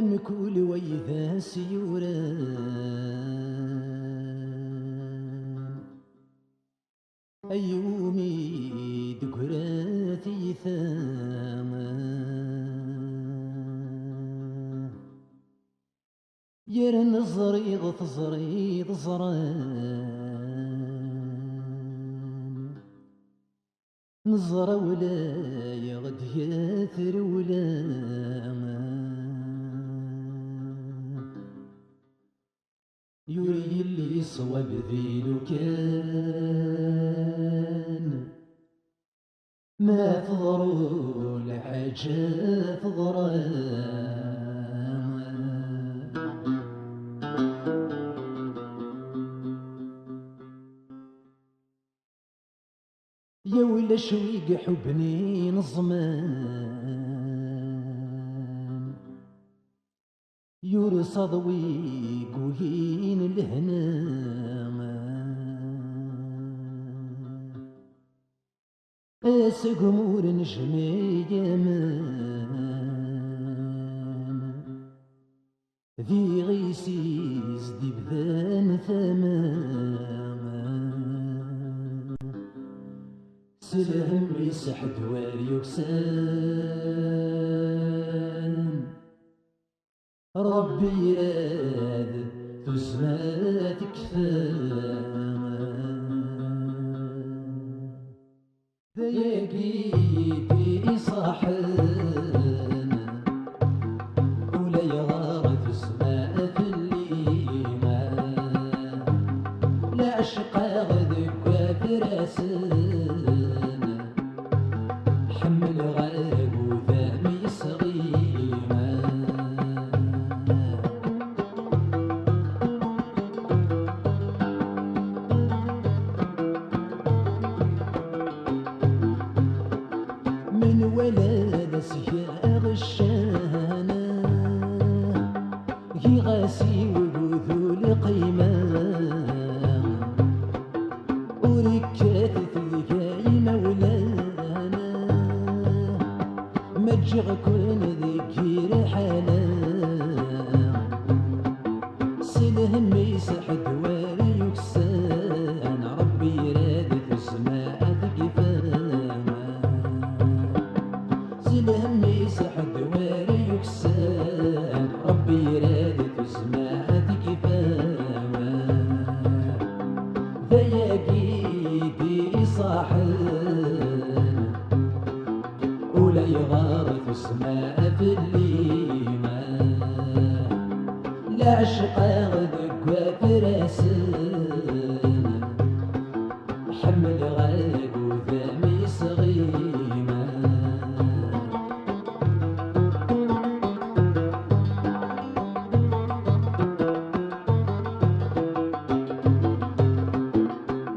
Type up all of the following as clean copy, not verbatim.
مكول ويذا سيوران أيومي دقراتي ثامان يرن زريض تزريض زران نزر ولا يغد ياثر ولا يري اللي صوب ذيلو كان ما تضروا الحاجة تضران يا ولا شويق حبني نظمان يرصد ويقوين الهنا اسقمور نجمي يمان ذي غيسيز دي بذان ثمان سلهم يسح دوار يكسان ربي يراد تزمات كفان ذيقي دي صاحن ولا يغار تزمات في الليمان لا عشقا غذك وفراسن حمل غاب وذامي صغيمان من ولاد سياغ الشانا يغاسي وبذول قيمان وركات ثلقاي مولانا مجغ كون ذكير حالا سلهم يسح دوار يكسان ربي يراد في السماء كفانا سلهم يسح دوار يكسان ربي يراد في السماء كفانا ذياقي صاحن ولا يغار في السماء في الليمان لا عشقا غدك وفراسن حمل غاق وذامي صغيمان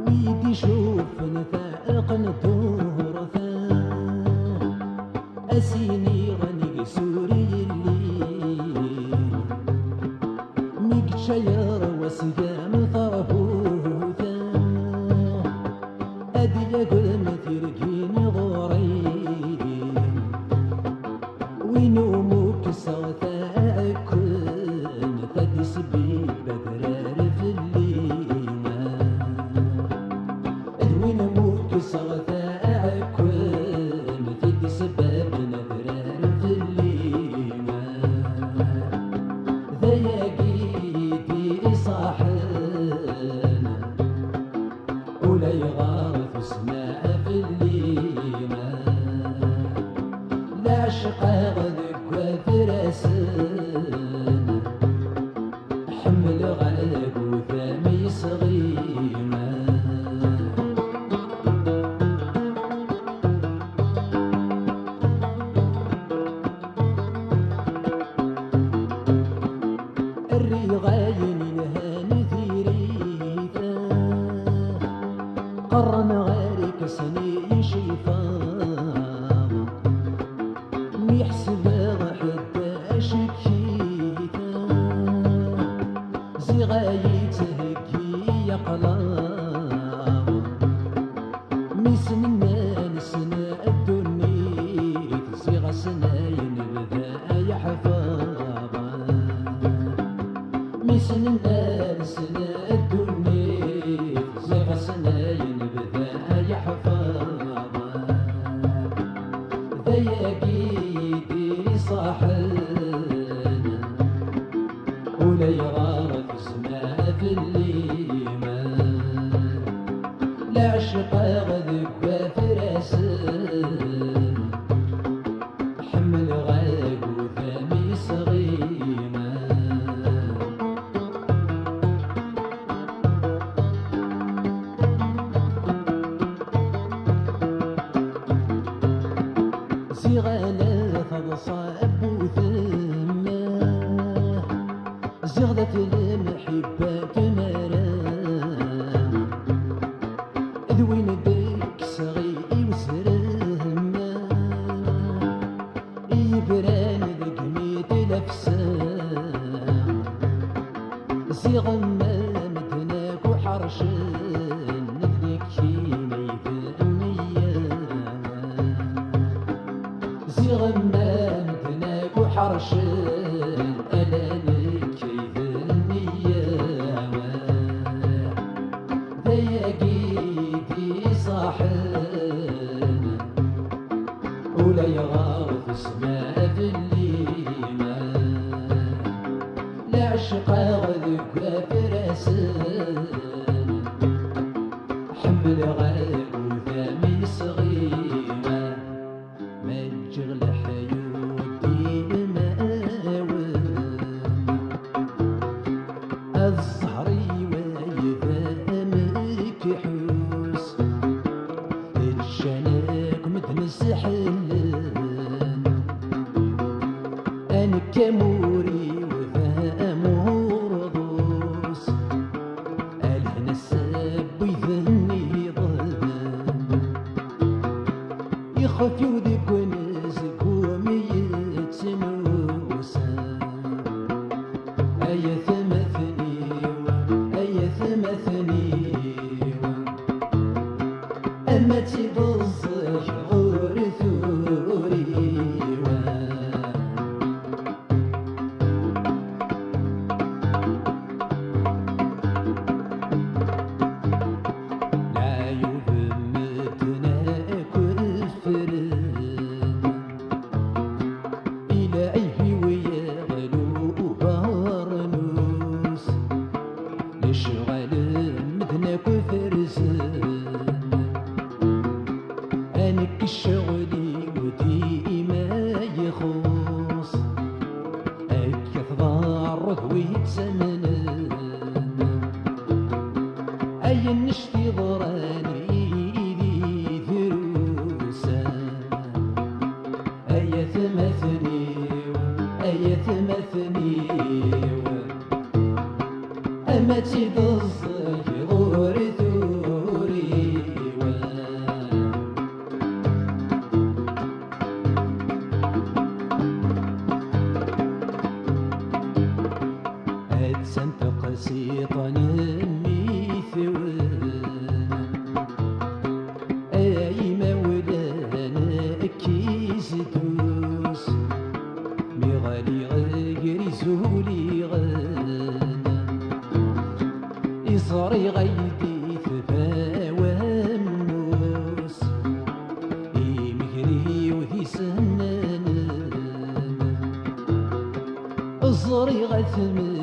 ويدي شوف نفاق ندور أسيني غني سوري الليل ميك شير وسقام طرفوثا أدي يقول متركين غورين وينوموك صوتا أكون فدي سبيل بدرار في الليمان وينوموك صوتا أكون فدي سباب نذرار في الليمان ذياقي دي صاحن ولا يغار في السماء في الليمان لا عشقا غذك وفراسن حمل غاق وثامي صغيمان الرغاين لها نثيريتا قرن غارك سني شيفان ميحسب حتى شكيتا زغايته كي يقلان صاحنا ولا يغار في السماء في الليمان لا عشق غذب فراسان حمل غاق وثامي صغيما زغانا فضصاب وثما زغدة المحبة كمالا ذوين ديك صغي وسرهما يبران ذقميت لفسان زغما مدناك وحرشان نذلك شي ميثنيا زغما مدناك وحرشان ألانك كيثنيا ذيقيتي صاحنا ولا يغار في السماء في الليمان لا عشق غذك فراسان حمل غاق وثامي صغيرة ما تجغل حيوتي المآوى الزهري ويفامك حوس الجناك متنسحلان أنا كموري وفامه رضوس الهنا الساب ويذني ظلام يخفي وذيك ونزق وميت سنوسا أيا ثمثني أيا ثمثني أما تبصك غور ثوري لا يهمتنا كل فرد إلى عيه ويغلو بارنوس نشغل مدنا كفرسان أنك الشغلي ودي ما يخص أكث ضارض ويتسمنان أي نشتي ضراني ذي ثروسا أي ثمثني أي ثمثني أما تبصك غور ثوري أتسنت قسيطا ميثوان أي مولانا كيس دوس مغالي غير زولي غانا إصري غيدي ثفاواموس إمهري وذي سنان أصري غثمي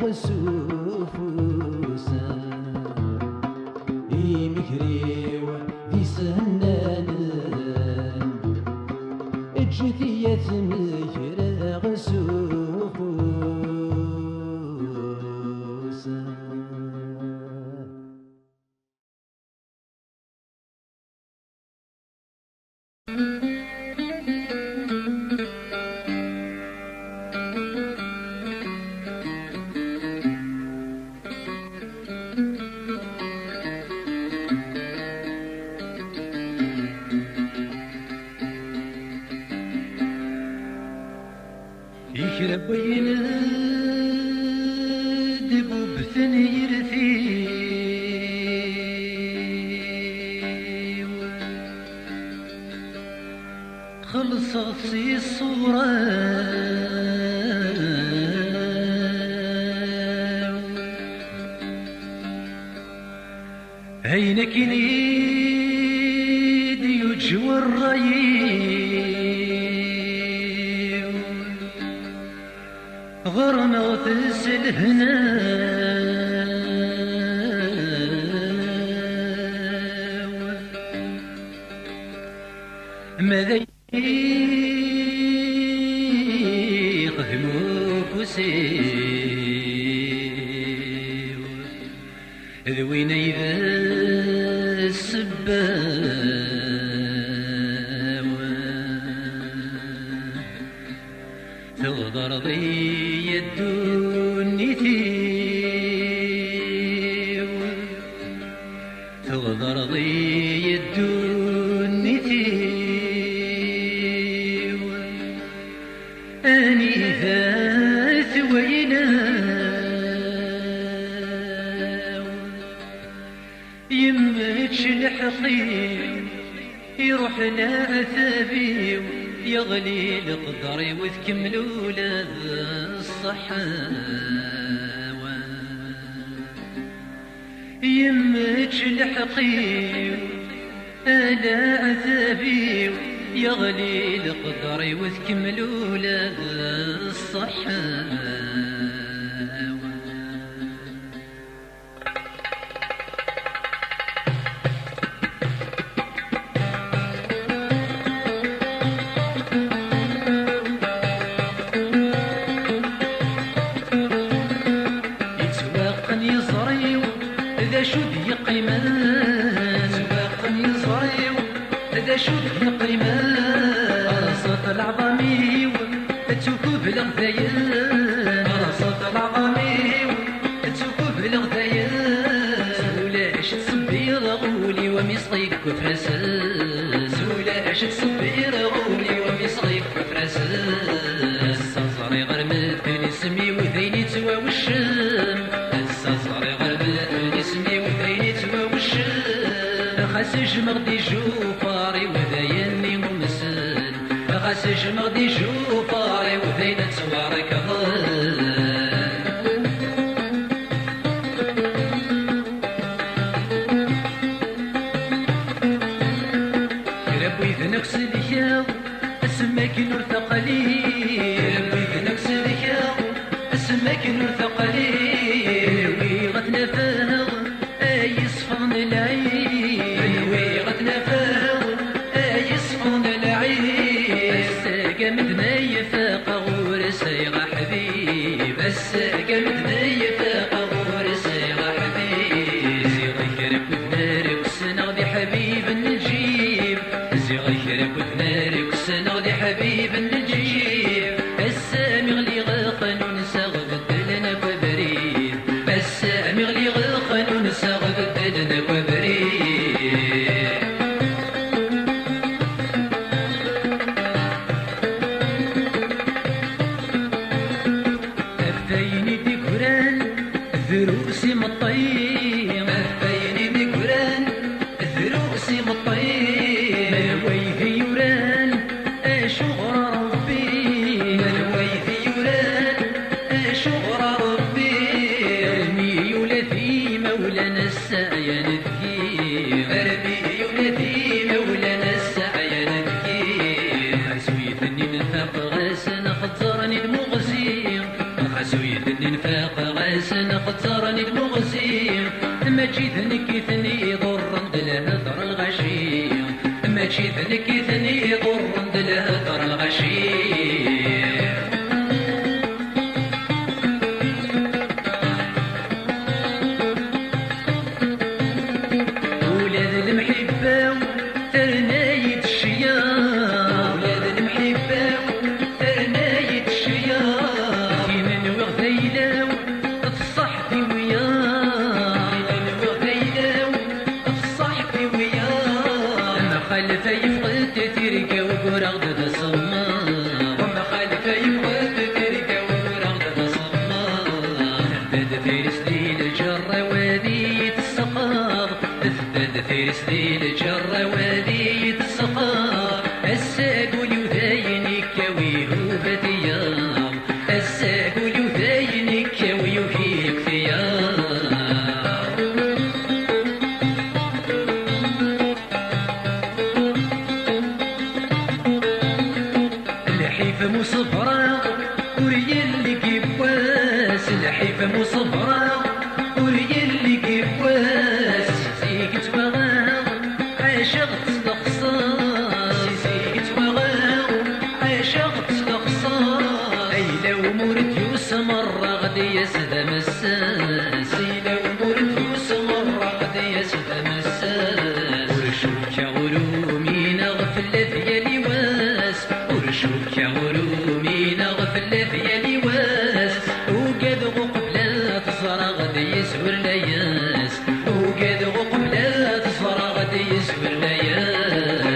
غسوفوسا إمهري وذي سنان اجثي يثمي غسوفوسا يشرب ويندب بثن يرثي خلصت في الصورة عينك نيد يجوى الريم غرمت السلهنا ماذا يخدموك وسيو ذوين إذا السباو تغدر ضي الدنيتي تغدر ضي الدنيتي أني ذات وينا يمتش الحقيم يروح لا أثابي يغلي لقدري وتكملوا له الصحة يمتش الحقيم ألا عذابي يغلي لقدري وتكملوا له الصحة ذا شد يقيمان سواق يصريو ذا شد يقيمان رصة العظمي تشوفو بالغذيان رصة العظمي تشوفو بالغذيان سولاش تصبي رغولي ومصيك وفرسان سولاش تصبي رغولي ومصيك وفرسان الصغري غرمت بين اسمي وذيني تواوشم الصغري غرمت اسمي وذيني تواوشم خاسج مغدي جوفاري وذيني ممسن خاسج مغدي جوفاري وذيني توارك ربي ذنك سليا اسمك نور ثقلي ربي ذنك سليا اسمك نور ثقلي ويغتنا فاها اي صفن العين ويغتنا فاها اي صفن العين الساقة مدنا يفاق غور سيغا حبيب الساقة مدنا يفاق غور سيغا حبيب زيغا كرك ودنارك وسنغدي حبيب النجيب زيغا كرك ودنارك وسنغدي حبيب النجيب السامي غلي غاقن ونساغ بدلنا وبريد السامي غلي غاقن ونساغ بدلنا وبريد أفايني ديكوران ذروسي مطيم أفايني ديكوران ذروسي مطيم الويث يوران أشغر ربي الويث يوران أشغر ربي أرمي يولثي مولانا السعي نذكي أرمي يولثي مولانا السعي نذكي حسويتني نفاق غاسن خطرني المغزي حسويتني نفاق غاسن خطرني المغزي ما جيت نكيثني ضر دلهدر الغشي ما جيت نكيثني ضر دلهدر الغشي ولاد المحبة ترنايد الشياط ولاد المحبة ترنايد الشياط كيمن وغذيلاو تصحتي وياه كيمن وغذيلاو تصحتي وياه ما خلف يفقد تركا وقرغد تصمى وما خلف يفقد تركا وقرغد تصمى ثبت فارس ليل جرى وادي السقاط ثبت فارس ليل جرى وادي السقاط الساقول يذاينك ويهوبة يام الساقول يذاينك ويهيك ثياب الحيف مصفرة وريال اللي كيبوا فم وصبرة وريالي كيفاس سيك تبغى عاشقت القصاص سيك تبغى عاشقت القصاص اي لو مرت يوس مرة غدي يسدى مساس اي لو مرت يوس مرة غدي يسدى مساس ورشوك يا غرومي نغفل ديالي واس ورشوك يا غرومي نغفل ديالي واس وقد قبل تصرى غدي يسور لياس وقد قبل تصرى غدي يسور لياس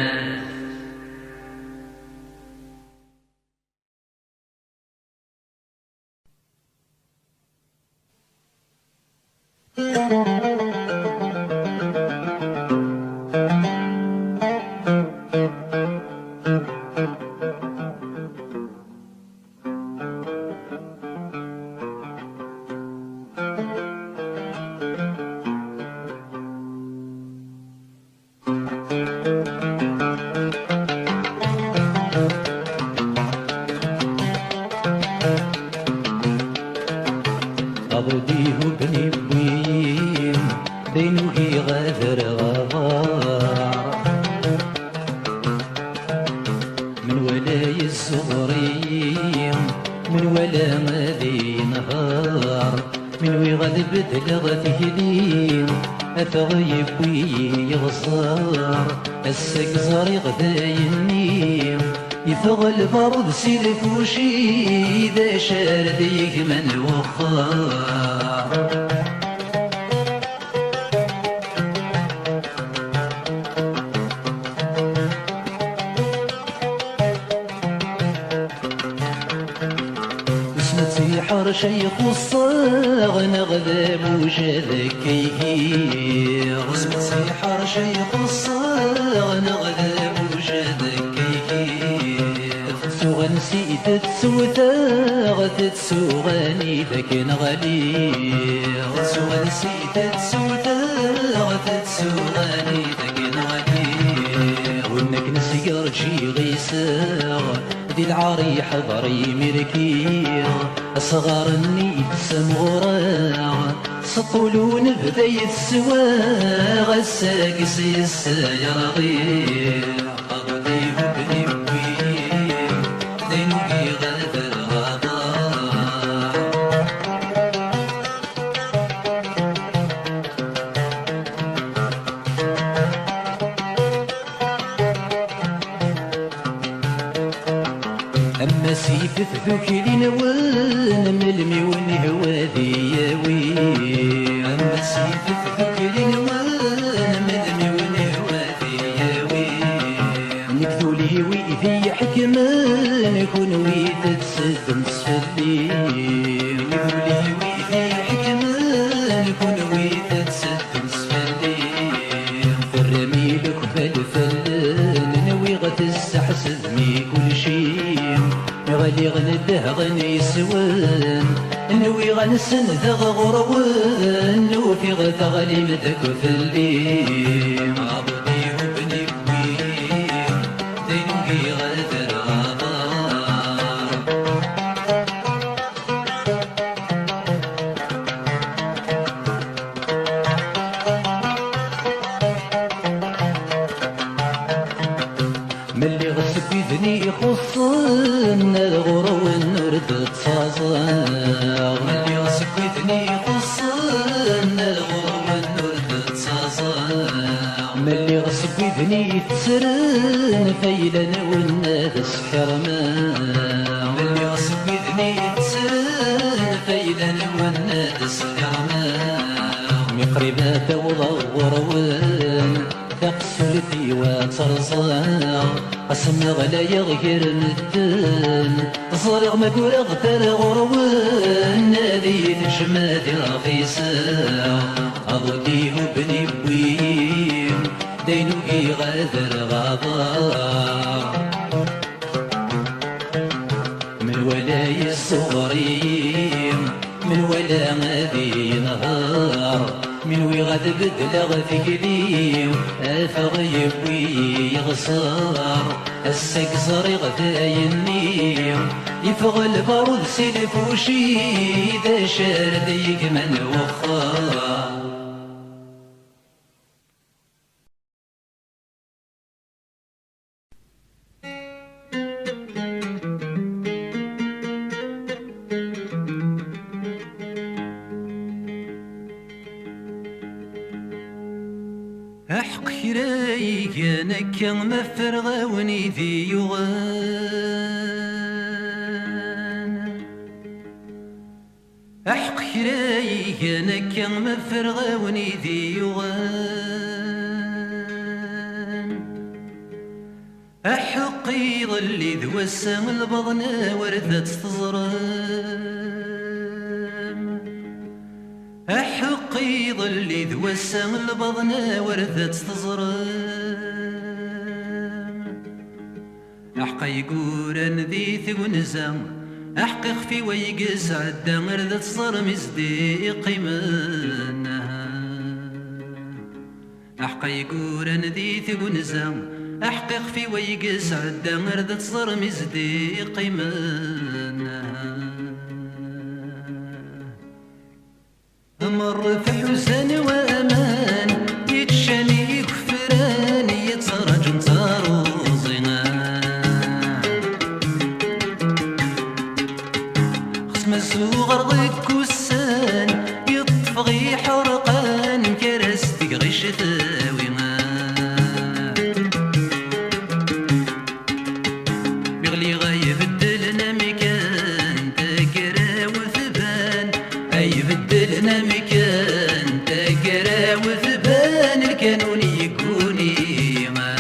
أضديه بني بوين بينه غادر غبار من ولاي الصغريم من ولا ماذي نهار من ويغد بدل غتهدين أثغيب ويغصار السك زاري غداينيم يثغ البرد سيدك وشي إذا شارد يكمن وخار اسمتي حر شيخ الصاغ نغذاب وجذكيه اسمتي حر شيخ الصاغ نغذاب وجذكيه تسوغنسي تتسوثاغ تتسوغاني ذاك نغلي تسوغنسي تتسوثاغ تتسوغاني ذاك نغلي ونك نسير شي غيساغ دي العاري حضري مركيغ صغار النيت سمغراغ سطولون بداية السواغ الساقس الساير غير أغضيه بني بوين دينوكي غادر غضاغ أما سيف ذوكي نوان ملمي ونهوادي ياوي أما سيف ذوكي نوان ملمي ونهوادي ياوي نكذولي ويذي حكمان كون ويتتسد مسفلي نكذولي ويذي حكمان كون ويتتسد مسفلي فرمي لك بالفلان نوي غتستحسد مي كل شي غالي غنده غني سوان نوي غنسن ذا غروان نوفي غدا غالي مدك فلي عبديه بني بوين دينوكي غادر غبار ملي غسك يذني يخصن الغرو والنرد تصاصاغ ملي غسك يذني يخصن الغرو والنرد تصاصاغ ملي غسك يذني يتسرن فيلن والناس حرمان ملي غسك يذني يتسرن فيلن والناس حرمان مقربات وضغروان تقسلتي وترصاغ قسم غلا يغير مدن صريغ ما قول اغتر غروان نادي تجماد رخيصاغ أضديه بني بوين دينوكي غادر غضاغ من ولاي الصغريم من ولا ماذي نهار من وي غاد بدل ثقلي افغ يبوي يغصر السق صريغ ثايني يفغ البارود سيلفوشي ذا شارد يكمن وخار أحق كرايك أنا كان مفرغ ونيدي يغان أحق كرايك أنا كان مفرغ ونيدي يغان أحق يظل ذو السم البضنا وردت تزران أحق يظل ذو السم البضنا وردت تزرم أحق يقول ذي ثقنزا أحق يخفي ويقس عدا وردت صرم يزديق منها أحق يقول ذي ثقنزا أحق يخفي ويقس عدا وردت صرم يزديق منها مر في حسن وأمان يتشاني كفران يتسرج متروزنا خصم السوغر ضيق كسان يطفغي حرقان كرستك غش ثاوينا بغلي غايب الدلنا مكان تكرا وثبان أي بدلنا مكان تقرا وثبان الكانون يكوني ما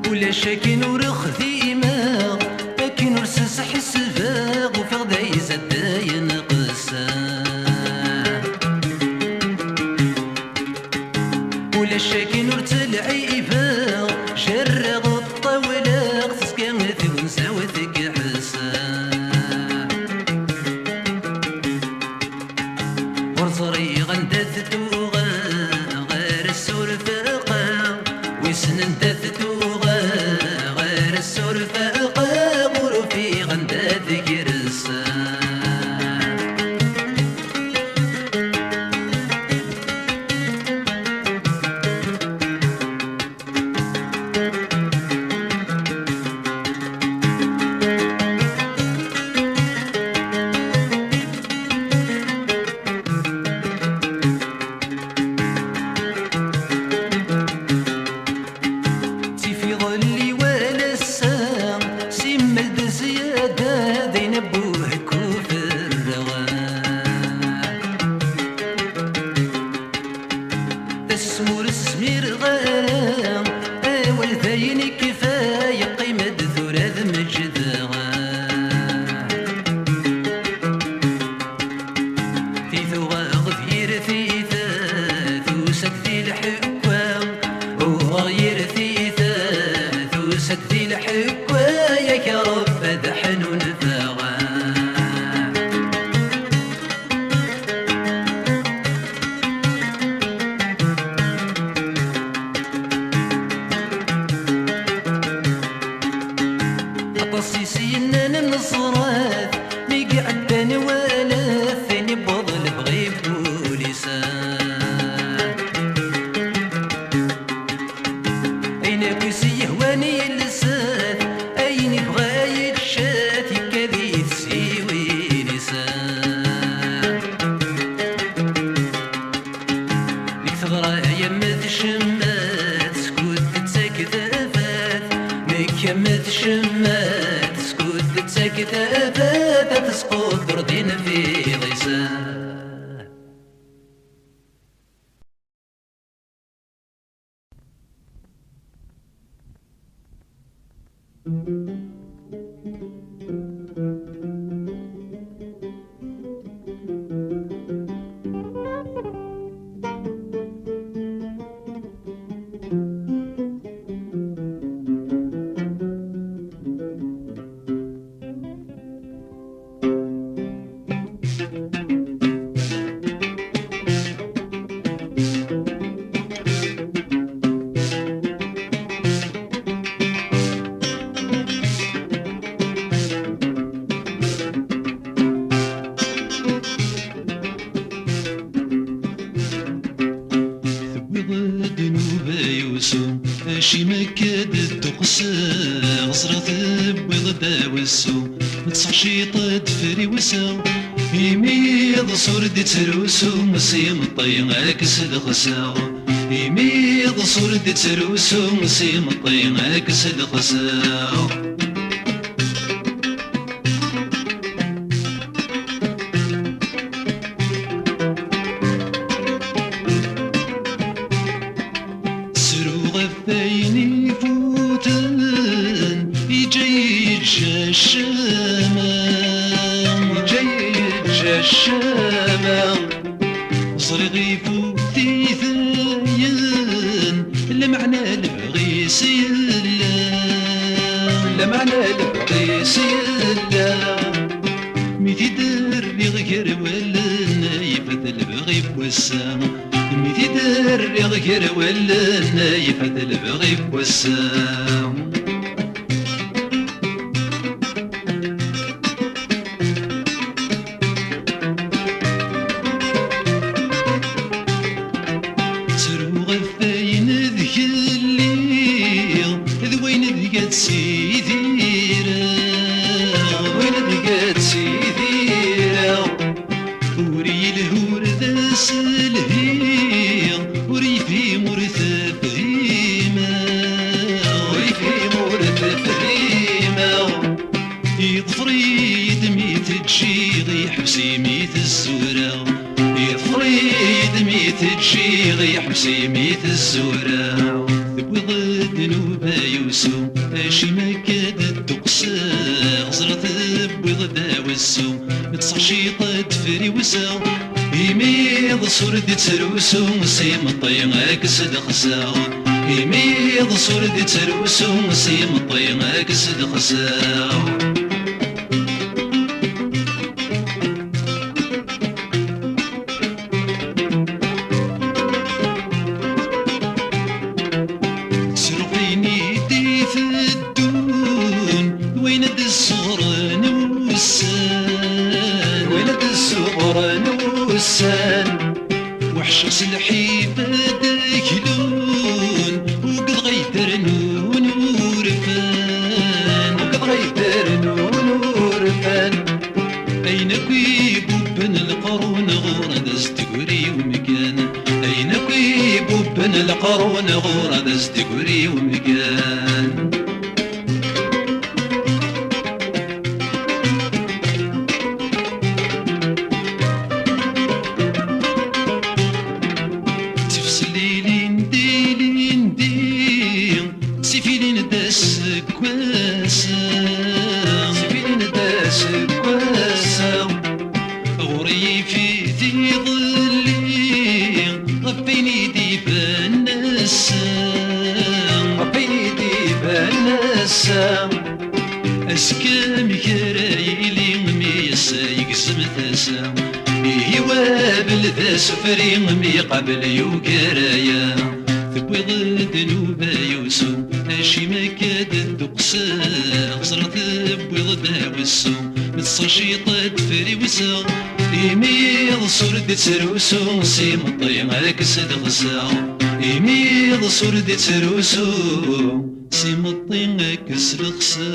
ولا شاكي نور خذيمة لكن نور سسح السفاغ وفغدا يزد ينقسان ولا شاكي نور تلعيبا شرغ الطاولة تسكن ثونسا وثق حسان ورزري غندث توغا غير السورفاقا ويسنن دث توغا غير السورفاقا غرفي غندث كرسان السمور السمير غرام اول ذاين كفاية قيمة ثراذ مجد في ثوغا غير ثيثا ثوسك ذي الحكوام وغير ثيثا ثوسك ذي الحكوام يا رب ذا حنون ثاغا طصيصينا النصرات مقعدان ولا ثاني بضل بغيب ولسان أين كسيه واني اللسان أين بغى يتشات كذي تسيوي لسان لك ثغرة يمة الشمات سكوت تسكتافات مك يمة الشمات سكوت تسكتافات تسقط دردين في ضيسان اشي مكاد التقسى غصرة بويض داوسو متصحشي طاد فري وسا يميض صورد تروسو مسيم الطين عكس الخسا يميض صورد تروسو مسيم الطين عكس الخسا غفاين يفوتن يجي الشمام صريغ يفوت ثاين لمعنى البغيس يلا ميتي دري غير ولن يفت البغي بوسام ميتي دري غير ولن يفت البغي بوسام سرو غفاين ذك الليل ذوين ذقات سيديرا وري الهور ذا سلهيل وري في مرثى فهيمة يضفري دمي تجي غي حبسي ميت الزورة يضفري دمي تجي غي حبسي ميت الزورة بوض الذنوب يوسو اشي مكاد التقسى غزرة بوض داوسو متصحشي طاد فري وسا يميض صورد تروسو سيم الطين عكس الخسا يميض صورد تروسو سيم الطين عكس الخسا وحش سلحي بدك لون وقد غيتر نون ورفان أين كويبو بن القرون غورد استقري ومكان أين كويبو بن القرون غورد استقري ومكان غوري في ذي ظلي ربيني ديبان السام أسكام كرايلي ميسا يقسم ثاسام يواب ذا سفري مي قبل يوكرايا تبويض الذنوب يوسو اشي مكاد الدقسا غزرة تبويض داوسو متصشي طاد فري وسا يميض صورد تروسو سيم الطين عكس الخسا يميض صورد تروسو سيم الطين عكس الخسا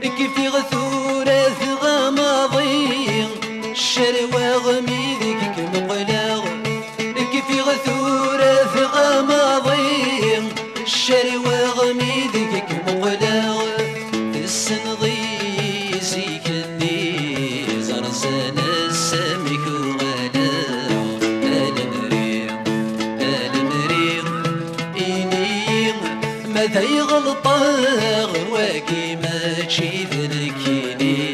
كيف غثورة غماضي الشروى غميدك كمقلاغ كيف غثورة غماضي الشروى غميدك كمقلاغ السنضي زيك اللي زرزان السمك وغلاغ المريغ إني ماذا يغلطاغ واكي ماشي ذنكيني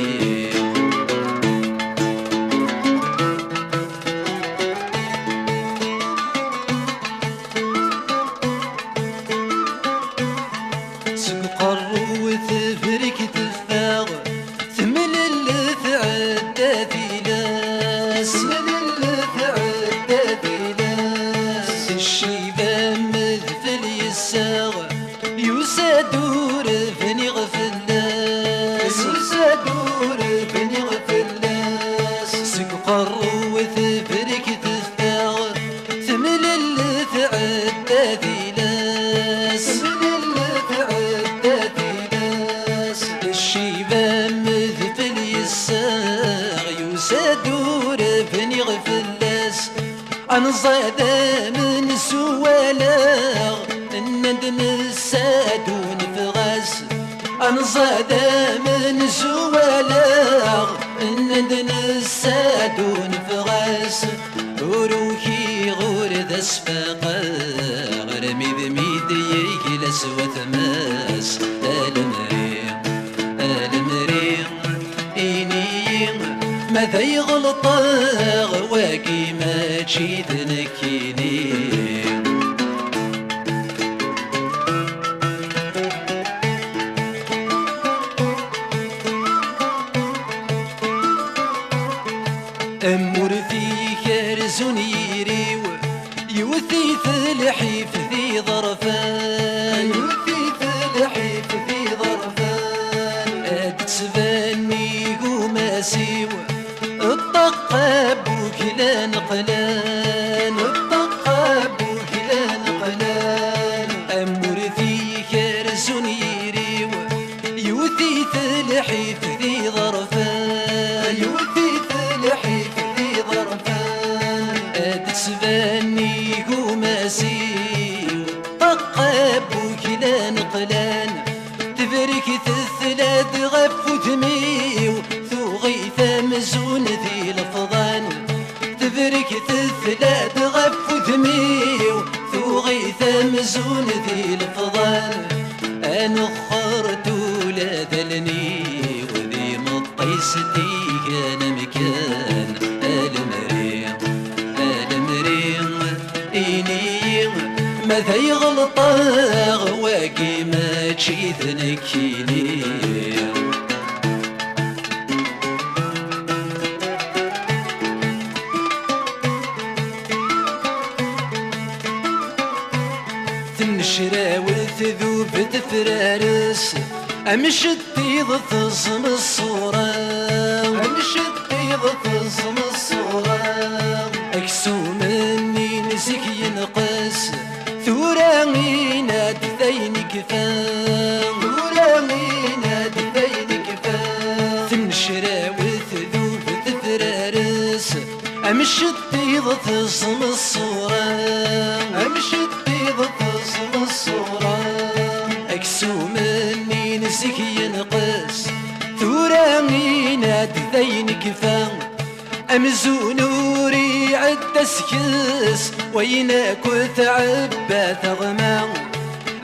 سقر وثفرك تفاغ ثمن اللي تعدى في ناس الشيبة مثل يساغ يسادور فني غفلاس سقر وثفرك تفاغ ثمن اللي تعدى في ناس الشيبة مثل يساغ يسادور فني غفلاس أنصاد من سوالاغ الندم السادون فغاس أنصاد من سوالاغ الندم السادون فغاس وروحي غور دسفاقا غرمي ذميد يجلس وثماس المريغ إني ماذا يغلطاغ واكي ماشي ذنكيني أمور في كرز يريو يوثيث الحيف ذي ظرفان أتسفاني قماسيو الطقاب وكلا نقلان أمور في كرز يريو يوثيث الحيف ذي ظرفان أتسفاني قماسيو طقاب وكلا نقلان تبرك الثلاث غف ثميو ثغيث مزون ذي لفظان تبرك الثلاث غف ثميو ثغيث مزون ذي لفظان أنا خرت ولا ذلني وذي مطيستي كان مكان المريغ إني ماذا يغلطاغ واكي ماشي ذنكيني تنشرى وتذوب تفرارس أمش الطيض تصم الصورة أكسو مني نسك ينقص ثورانينا تثين كفان تنشرى وتذوب تفرارس أمش الطيض تصم الصورة أكسو مني نسك ينقص ثورانينا تثين كفان أمزو نوري عد سكس وينك وتعبى ثغمان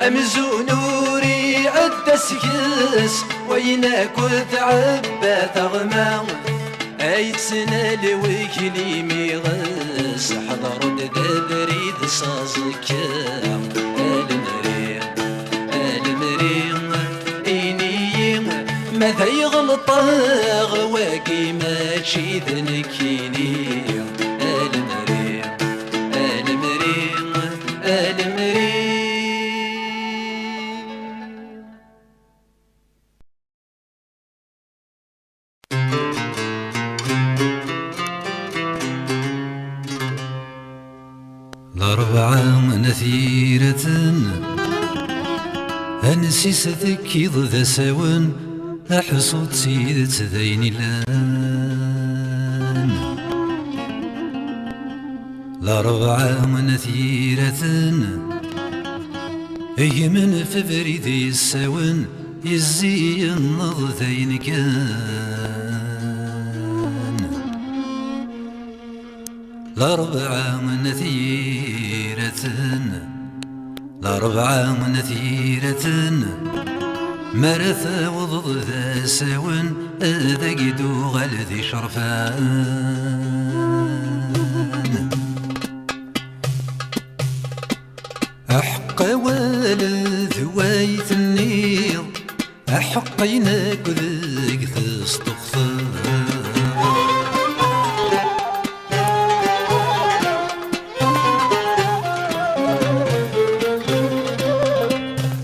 أمزو نوري عد سكس وينك وتعبى ثغمان أي سنة لوكلي ميغس حضر دبريد صازك المريغ إني ماذا يغلطاغ واكي ماشي ذنكيني المريغ الأربعة نثيرة أنسيس ذكي ضد سون أحصد سيدة ذيني لان الأربعة من ثيرة أي من فبريدي الساون يزي النض ذين كان الأربعة من ثيرة الأربعة من ثيرة مرثا وضض ذا ساون ذا قدو غلذي شرفان أحق والد وايت النيض أحقيناك ذيك تستغفر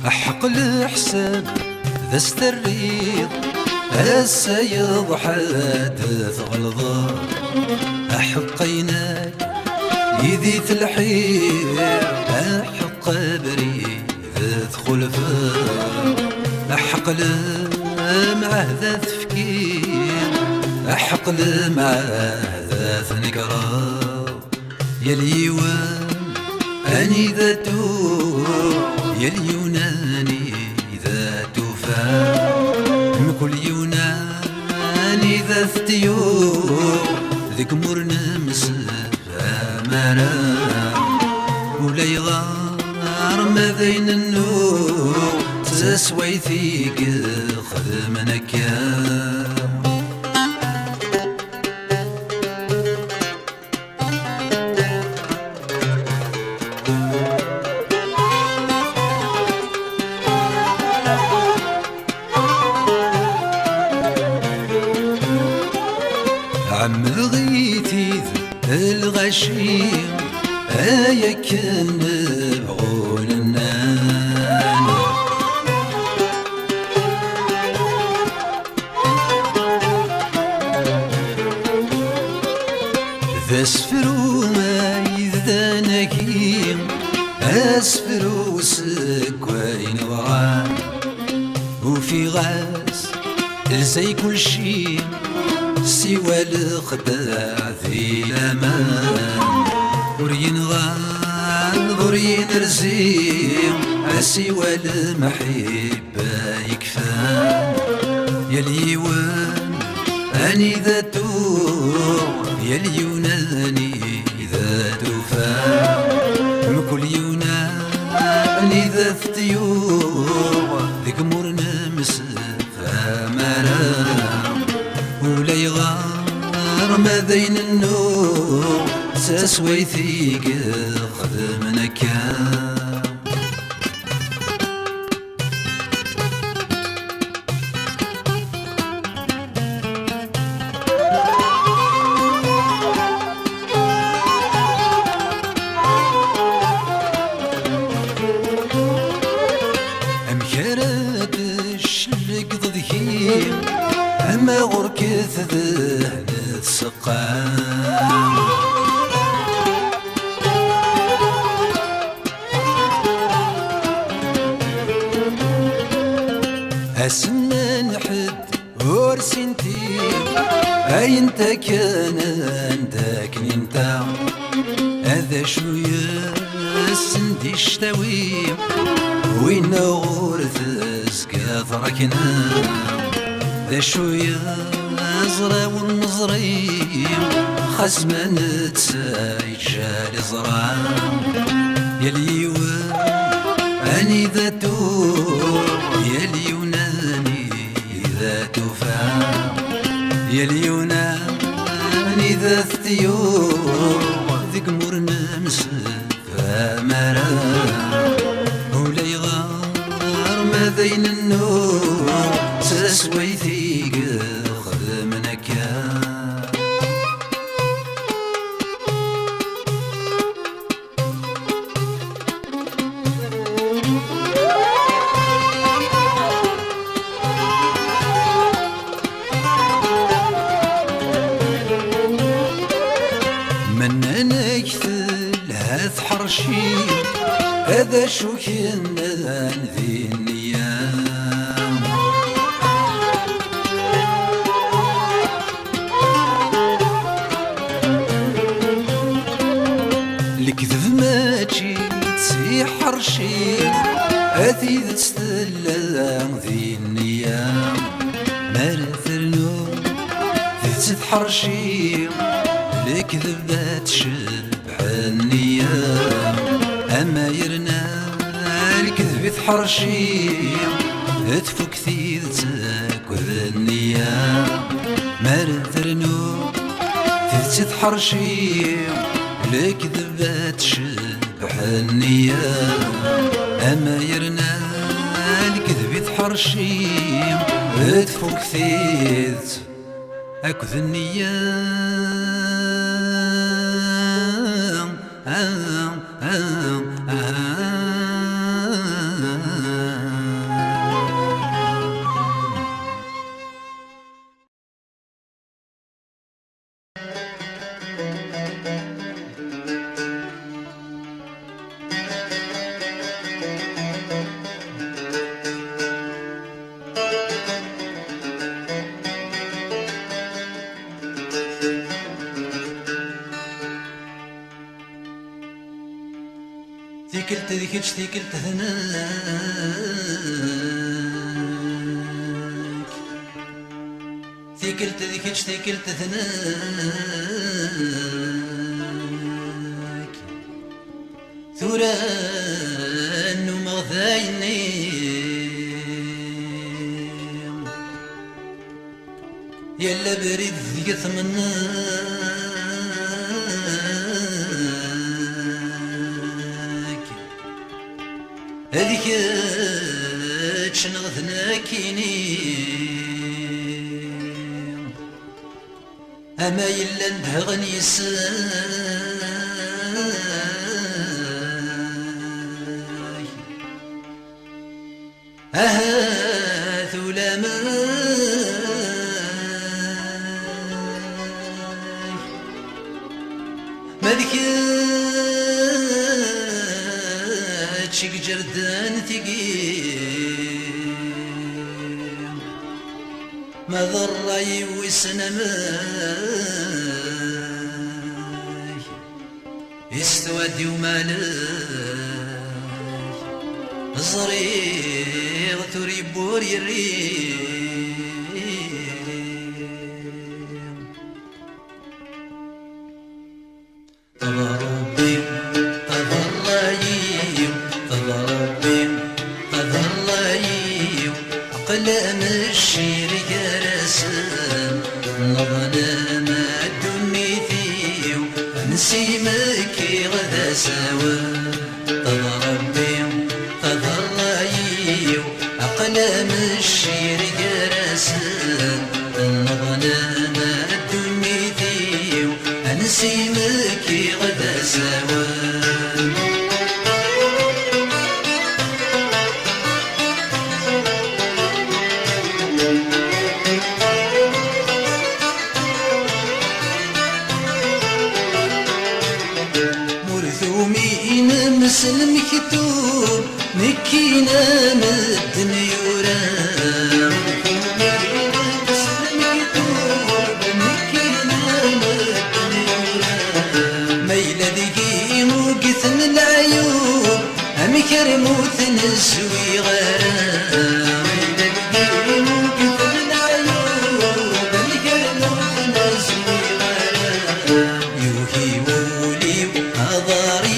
أحق الحساب ذا استريض السيض حادث غلظة أحقيناك يذيث الحير أحق بريد خلفاء أحق مع ذا تفكير أحق مع ذا نقرا يا اليوان أني ذاتو يا اليوناني ذاتو فا كل يوناني ذا ثتيور ذيك مرنا مسافة مرا ولا يغار ما بين النور تسوي فيك خدمنك عم غيتي الغشيم هيا كان بغول النان ذا سفرو ما يذا نكيم أسفرو سكوين وران وفي غاس زي كل شي سوى الخداع ذي الأمان ورين غان ورين رزيم سوى المحبة يكفان يا اليوان أني ذاتو يا اليوناني ذاتو فان كل يوناني ذا ثتيور ذيك مرنا مسافة مرام ولا يغار ما بين النور تسوي ثيق خدمنك أمكرت الشلق ضذكي أما غرك ذهن تسقام أسنان حد ورسنتي أي انت كان عندك انت هذا شوية سندي اشتوي وين غورث سكاثرك نام ذا شوية زرا والنظريم خزمة نتسايد جالي زرام يا اليوان أني ذاتو يا اليوناني ذاتو فام يا اليوناني ذا ثتيور ذيك مرنا مسافة مرام ولا يغار ما بين النور تسوي ثيق خدمنك مننا يكثل هاث حرشي هذا شو كنا ذي النيام تحرشي أثي تستلا ذي النية مرثرنو تتحرشي لك ذبات شبح النية أما يرنا الكذب تحرشي تفك ثيدتك وذنية مرثرنو تتحرشي لك ذبات شبح النية أما يرنا الكذب تحرشي تفك ثيدتك أكو النية ثيكلت ذيكلش ثيكلت ثناك ثيكلت ذيكلش ثيكلت ثناك ثوران ومغذايني يلا بريد يثمناك هذيك تشنغثناكيني أما إلا نبهغني ساي ثولا ماذيك شيك جردان ثقيل ما ضري وسنماي يستودي ومالاي زريغ تريبور يريم تضربي أقلام الشير جرسان نظلم الدني فيه نسيمك غدا سوا تضربي أقلام الشير جرسان نظلم الدني فيه نسيمك غدا سوا مسلم كتوب مكينا مدن يورام مسلم كتوب مكينا مدن يورام ميلا دقيم وقثن العيوب أمي كرموت نسوي غرام ميلا دقيم وقثن العيوب أمي كرموت نسوي غرام يوهي ولي أضاري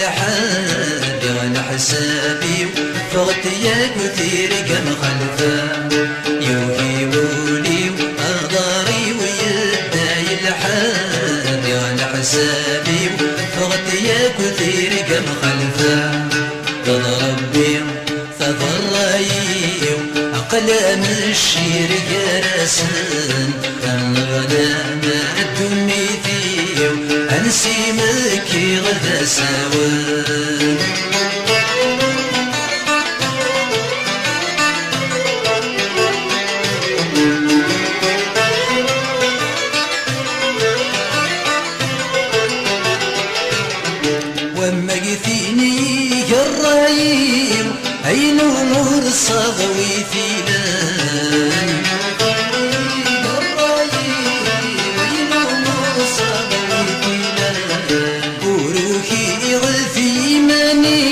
الحال على حسابي فغتياك وثير كم خلفا يوهي ولي وأغداري ويداي الحال على حسابي فغتياك وثير كم خلفا تضربي تضري أقلام الشير جرسان الغنام الدني فيه أنسيمك غدا سوا وما قثيني الرايم أين أمور الصغوي فيلان وروحي غثي ماني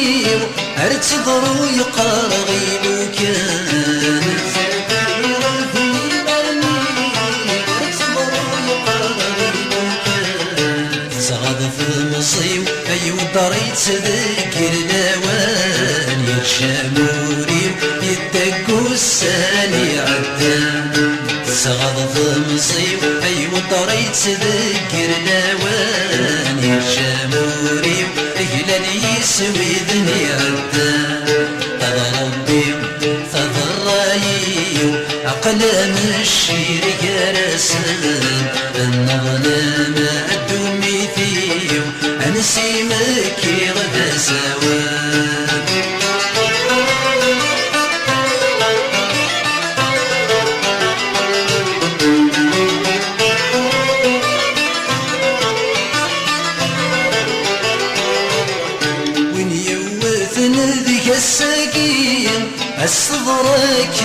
تذكر الاوان يتشاموري يدقو الساني عدان صغض مصيب اي وطري تذكر الاوان يتشاموري هلال يسوي ذني عدان ربي فضرايو أقلام الشير يرسل النظلام الدمي فيو أنسيمك غدا سواد السقيم الصدرك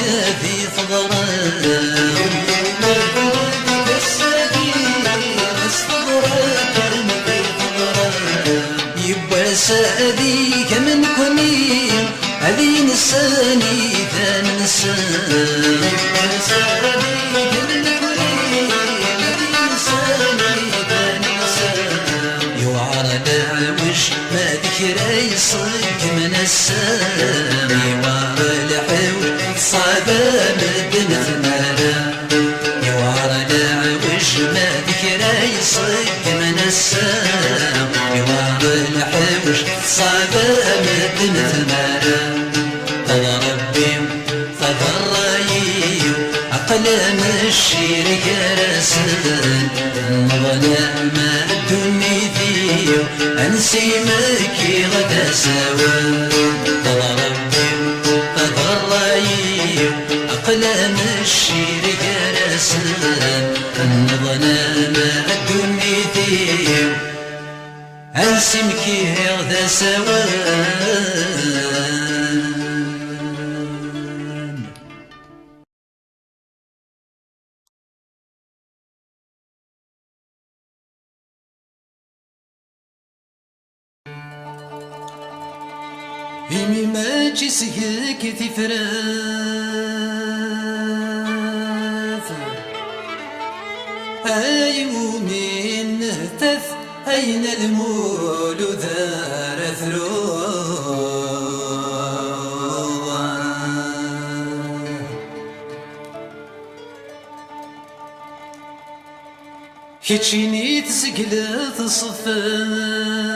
في فضرك يبقى ساديك من كمين هذي نساني ذا نسان يبقى ساديك من كمين هذي نساني ذا نسان يوعر دعوش ما ذكرى يصك من السام يوعر الحول صعبة مدنة مرام يوعر دعوش ما ذكرى يصك من السام يوعر الحوش صعبة مدنة مرام ربي فضرايو أقلام الشير يرسل الظلام الدني فيو أنسيمك غدا سوا ربي فضرايو أقلام الشير يرسل الظلام الدني فيو أنسيمك غدا سوا إمي ما جسيك تفراث أيو من نهتف أين المولود ذار ثروة كيتشيني تسقلت صفات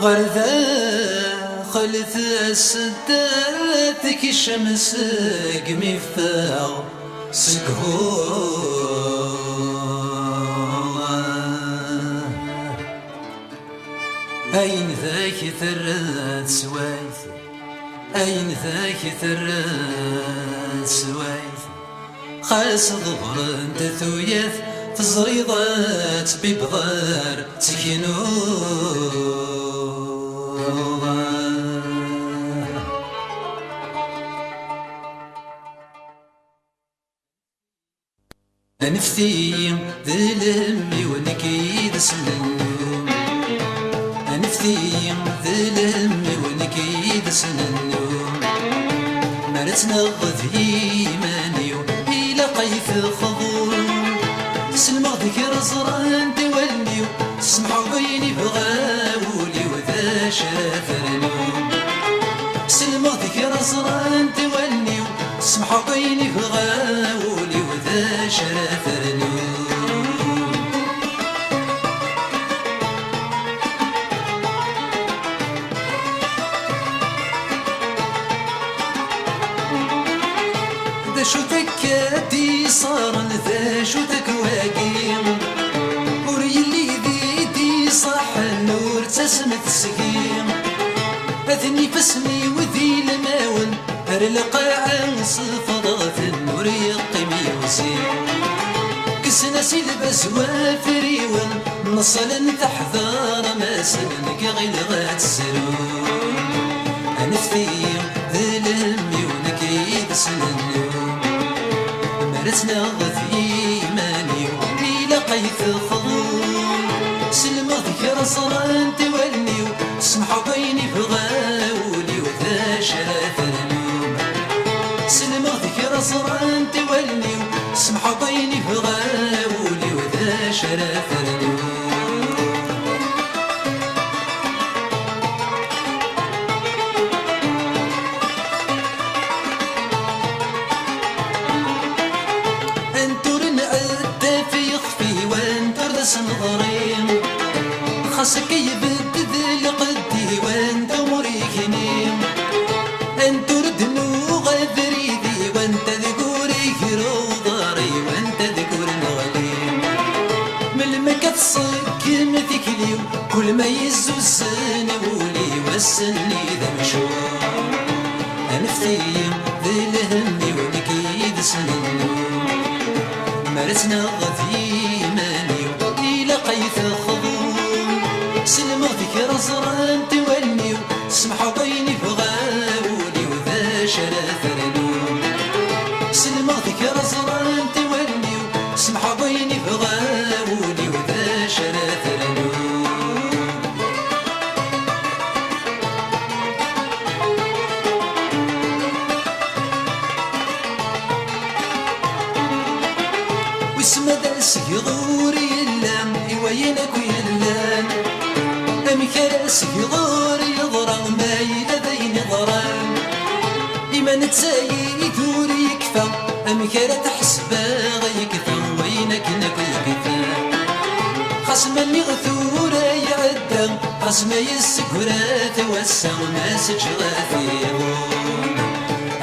غرذا خلث السدات كي الشمس قمي فاغ سقهور أين ذاك ثرات سوايث أين ذاك ثرات سوايث خاس ظهر انت ثويث في الزريضات ببضار تكينو أنفتي ذلمي ونكيد سننوم أنفتي ذلمي ونكيد سننوم مرتنا غذ إيماني إلى قيث خضور تسلم ذكر زران تولي تسمحوا بيني بغاولي وذا شافرنوم تسلم ذكر زران تولي تسمحوا بيني بغاولي وذا شافرنوم ذا شو تكاتي صار ذا شو تكواقيم وريلي ذي صح النور تسمت السقيم أثني فاسمي وذي الماون القاعة صفضات النور يقمي وسيم كسنا سلبس وافريون نصلا تحذر ما سنك غير غات السرور أنفتيم ذلمي ونكيد سننوم مرتنا غث إيماني إلى قيث خضور سلم ذكر صران تولي تسمحوا بيني بغاولي وذا شرف النوم سلم ذكر صران تولي تسمحوا بيني بغاولي وذا شرف فيا ذي الهم ونكيد سننو مرسنا غذي ماني إلى قيث خضوم سلمغ ذكر زران تولني سمحوا بيني بغاولي وذا شرف رنوم سلمغ ذكر زران تولني سمحوا بيني بغاولي وذا شرف رنوم وسمداس يغوري اللام يوينك ويلان أمكراس يغوري يضرغ ما يلذين ضران إما نتسايي دوري يكفى أمكرا تحسبا غيكفى وينك نكو يكفى خصما يغثورا يعدى خصما يسكرا توسع ما سجغا فيهم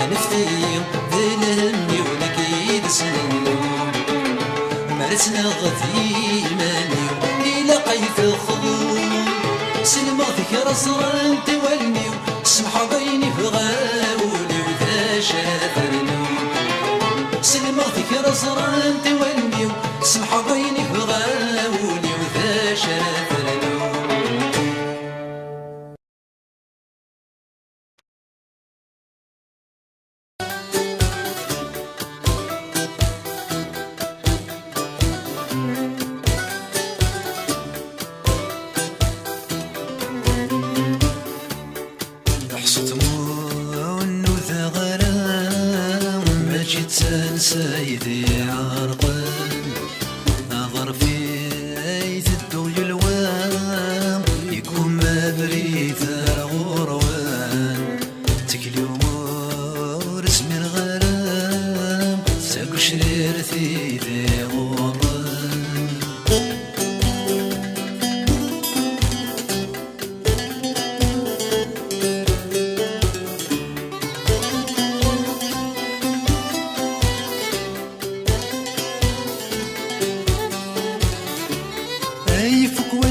أنفتي ذي الهم ونكيد سننو مرسنا غثي ماني إلى قيث الخضوم سلمغ ذكر زران تولني سمحوا بيني بغاولي وذا شرف رنوم سلمغ ذكر زران تولني سمحوا بيني بغاولي وذا شرف رنوم سيدي عرقان نظر في عيث الدوي الوان يكون ما بريث غروان تكلي امور اسمي الغرام ساقو شرير ثيدي غران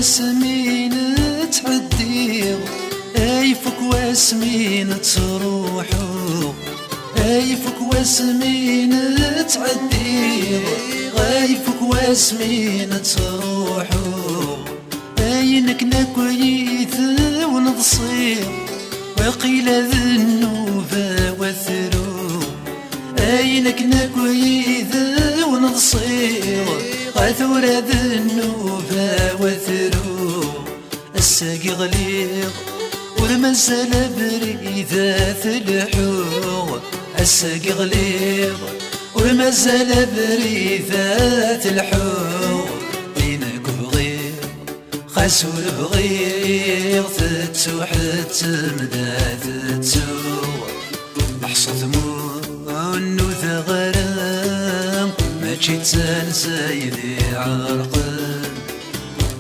واسمين تعديو ايفك واسمين تروحو ايفك واسمين تعديو ايفك واسمين تروحو اينك نكويث ونضصير وقيل ذنوبا وثرو اينك نكويث ونضصير غثور ذنوبا وثرو الساقي غليظ ورمزل بريذات الحوغ الساقي غليظ ورمزل بريذات الحوغ لينك بغير خاسور بغير تتسو حتى مدى تتسو محصد مون وثغرام ماشي سيدي عرقان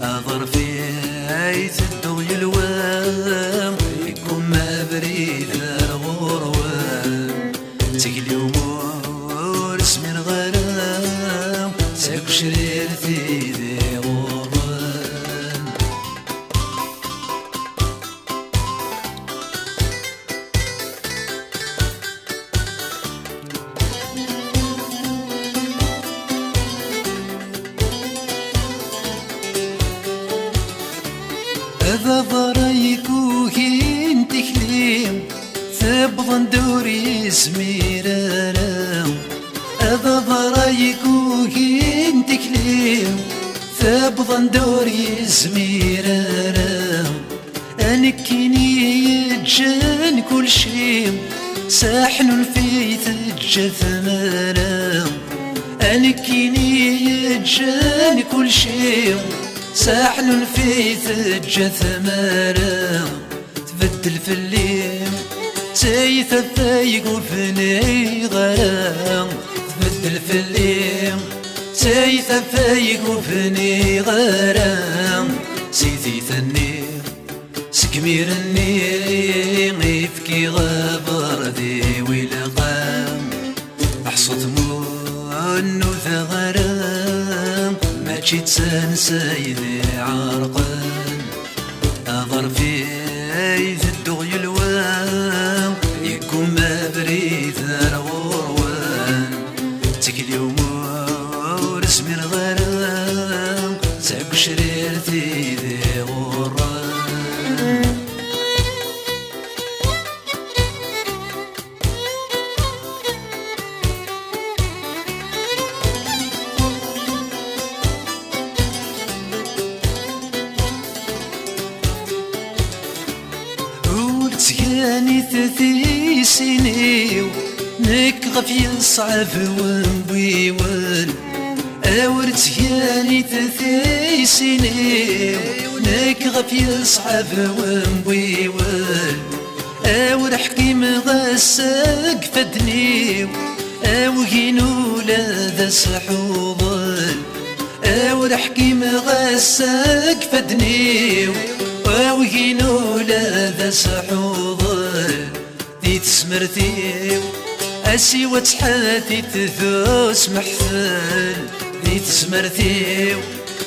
أضر في عيث الدغي الوام يكون ما بريد الغروان تقلي أمور اسمي الغرام ساكو شرير ثيدي غران هذا ضرايكو كين تكليم ثبضن دوري اسمي رارام هذا ضرايكو كين تكليم ثبضن دوري اسمي رارام أنكيني يتجان كل شي ساحن في ثجة مرام أنكيني يتجان كل شي ساحن في ثجة مرام تبدل في الليل سيث فايق وفني غرام تبدل في الليل سيث فايق وفني غرام سيثي ثني سكمير النير يفكي غابر ذي ولقام أحصد مون وثغرام ما جيت سيدي عرقان أضر في عيث الدغي الوام يكون ما بري ثثي سنيو نك غفي صعب ونبيول أورت ياني ثثي سنيو نك غفي صعب ونبيول أور حكيم غسق فدنيو أو هينو لا ذا سحوضل أور حكيم غسق فدنيو أو هينو لا ذا سحوضل دي تسمرتيو أسي وتحاتي تثوس محفل دي تسمرتيو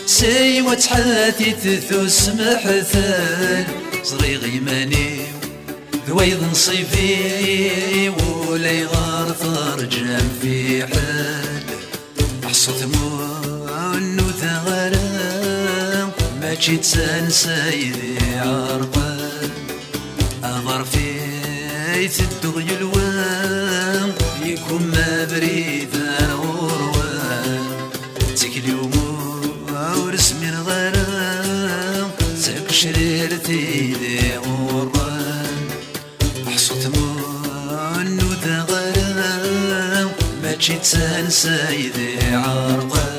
سي وتحاتي تثوس محفل صري غيمانيو ذويض نصيفي ولا يغار فرجم في حال حصت مون وثغرام ما جيت سيدي عرقان أغار في الدغي الوام يكون ما بريد الغروان تكلي ومور اسمي الغرام ساك شريرتي ذي غران حصت مون وثغرام ما جيت سيدي عرقان